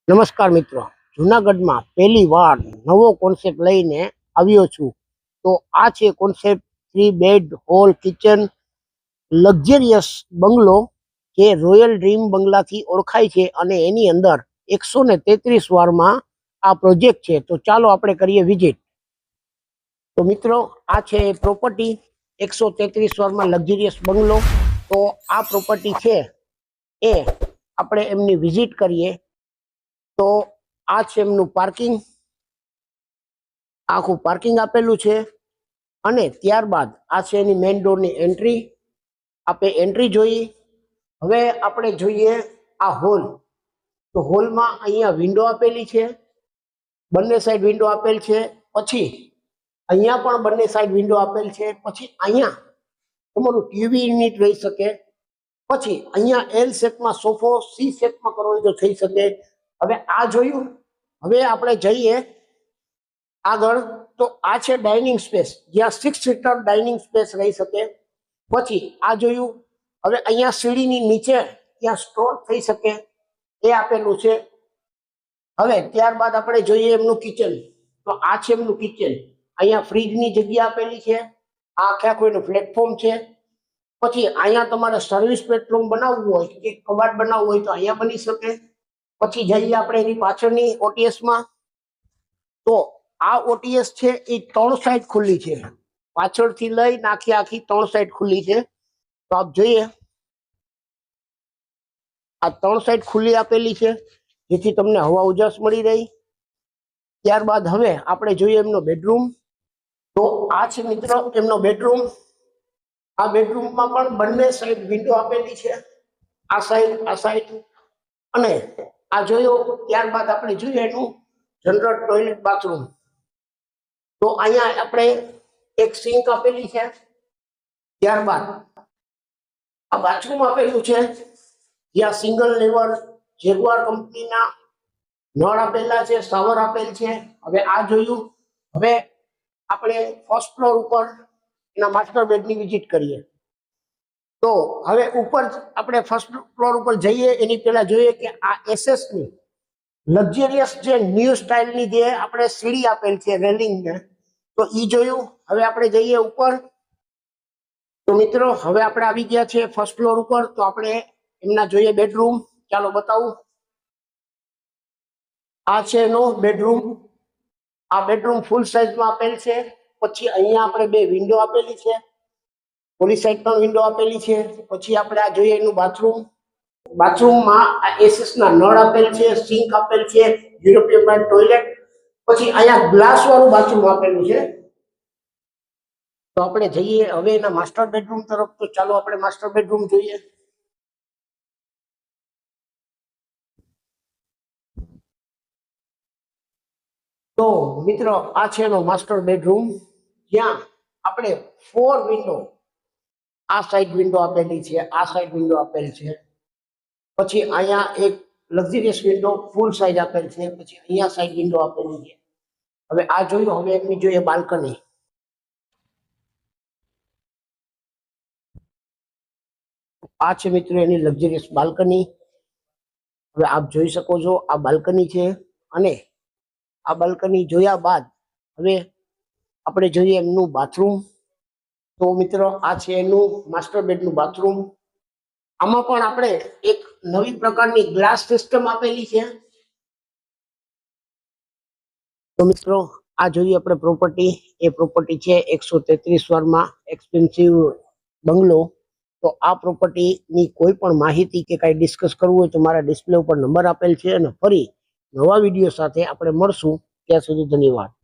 નમસ્કાર મિત્રો, જૂનાગઢમાં પહેલી વાર નવો કોન્સેપ્ટ લઈને આવ્યો છું. તો આ છે concept 3 bed hall kitchen luxurious bungalow જે રોયલ ડ્રીમ બંગલાથી ઓળખાય છે અને એની અંદર 133 વારમાં આ પ્રોજેક્ટ છે. તો ચાલો આપણે કરીએ વિઝિટ. તો મિત્રો, આ છે પ્રોપર્ટી 133 વારમાં લક્ઝરિયસ બંગલો. તો આ પ્રોપર્ટી છે એ આપણે એમની વિઝિટ કરીએ. તો આ છે એમનું પાર્કિંગ, આખું પાર્કિંગ આપેલું છે અને ત્યારબાદ આ છે એની મેઇન ડોરની એન્ટ્રી. આપણે એન્ટ્રી જોઈ. હવે આપણે જોઈએ આ હોલ. તો હોલમાં અહીંયા વિન્ડો આપેલી છે, બંને સાઈડ વિન્ડો આપેલ છે. પછી અહીંયા પણ બંને સાઈડ વિન્ડો આપેલ છે. પછી અહીંયા તમારું ટીવી યુનિટ રહી શકે. પછી અહીંયા એલ શેપમાં સોફો, સી શેપમાં કરવો હોય તો થઈ શકે. હવે આ જોયું. હવે આપણે જઈએ આગળ. તો આ છે ડાઇનિંગ સ્પેસ, જ્યાં 6 સીટર ડાઇનિંગ સ્પેસ રહી શકે. પછી આ જોયું. હવે અહીંયા સીડીની નીચે ત્યાં સ્ટોર થઈ શકે એ આપેલું છે. હવે ત્યારબાદ આપણે જોઈએ એમનું કિચન. તો આ છે એમનું કિચન. અહીંયા ફ્રીજની જગ્યા આપેલી છે. આ આખે આખું પ્લેટફોર્મ છે. પછી અહીંયા તમારે સર્વિસ બેડરૂમ બનાવવું હોય કે કબાટ બનાવવું હોય તો અહીંયા બની શકે. પછી જઈએ આપણે એની પાછળની ઓટીએસમાં. તો આ ઓટીએસ છે એ 3 સાઈડ ખુલ્લી છે, પાછળથી લઈ આખી 3 સાઈડ ખુલ્લી છે. તો આપ જોઈએ આ 3 સાઈડ ખુલ્લી આપેલી છે જેથી તમને હવા ઉજાસ મળી રહી. ત્યારબાદ હવે આપણે જોઈએ એમનો બેડરૂમ. તો આ છે મિત્રો એમનો બેડરૂમ. આ બેડરૂમમાં પણ બંને સાઈડ વિન્ડો આપેલી છે, આ સાઈડ અને આ જોયો. ત્યારબાદ આપણે જોઈએ એનું જનરલ ટોયલેટ બાથરૂમ. તો અહીંયા આપણે એક સિંક આપેલી છે. ત્યારબાદ આ બાથરૂમ આપેલું છે જ્યાં સિંગલ લેવલ જેગુઆર કંપનીના નળ આપેલા છે, શાવર આપેલ છે. હવે આ જોયું. હવે આપણે ફર્સ્ટ ફ્લોર ઉપર એના માસ્ટર બેડની વિઝિટ કરીએ. તો હવે ઉપર આપણે ફર્સ્ટ ફ્લોર ઉપર જઈએ એની પહેલા જોઈએ કે આ એસએસની લક્ઝરિયસ જે ન્યૂ સ્ટાઇલની જે આપણે સીડી આપેલ છે રેલિંગને, તો ઈ જોયું. હવે આપણે જઈએ ઉપર. તો મિત્રો, હવે આપણે આવી ગયા છે ફર્સ્ટ ફ્લોર ઉપર. તો આપણે એમના જોઈએ બેડરૂમ. ચાલો બતાવું. આ છે એનો બેડરૂમ. આ બેડરૂમ ફૂલ સાઇઝમાં આપેલ છે. પછી અહીંયા આપણે 2 વિન્ડો આપેલી છે, પોલી સાઈડ પણ વિન્ડો આપેલી છે. પછી આપણે આ જોઈએ એનું બાથરૂમ. બાથરૂમમાં આ એસએસ ના નળ આપેલ છે, સિંક આપેલ છે, યુરોપિયન બ્રાન્ડ ટોયલેટ. પછી અહીંયા ગ્લાસ વાળું બાથરૂમ આપેલું છે. તો આપણે જઈએ હવે એના માસ્ટર બેડરૂમ તરફ. તો ચાલો આપણે માસ્ટર બેડરૂમ જોઈએ. તો મિત્રો, આ છે એનો માસ્ટર બેડરૂમ જ્યાં આપણે 4 વિન્ડો, આ સાઈડ વિન્ડો આપેલી છે, આ સાઈડ વિન્ડો આપેલ છે. પછી અહીંયા એક લક્ઝરિયસ વિન્ડો ફૂલ સાઈઝ આપેલ છે. પછી અહીંયા સાઈડ વિન્ડો આપેલી છે. હવે આ જોયું. હવે એમની જોઈએ બાલ્કની. આ છે મિત્રો એની લક્ઝરિયસ બાલ્કની. હવે આપ જોઈ શકો છો આ બાલ્કની છે. અને આ બાલ્કની જોયા બાદ હવે આપણે જોઈએ એમનું બાથરૂમ. તો મિત્રો, આ છે એનું માસ્ટર બેડનું બાથરૂમ. આમાં પણ આપણે એક નવી પ્રકારની ગ્લાસ સિસ્ટમ આપેલી છે. તો મિત્રો, આ જોઈએ આપણે પ્રોપર્ટી. એ પ્રોપર્ટી છે 133 વારમાં એક્સપેન્સિવ બંગલો. તો આ પ્રોપર્ટીની કોઈ પણ માહિતી કે કાંઈ ડિસ્કસ કરવું હોય તો મારા ડિસ્પ્લે ઉપર નંબર આપેલ છે. અને ફરી નવા વિડીયો સાથે આપણે મળશું. ત્યાં સુધી ધન્યવાદ.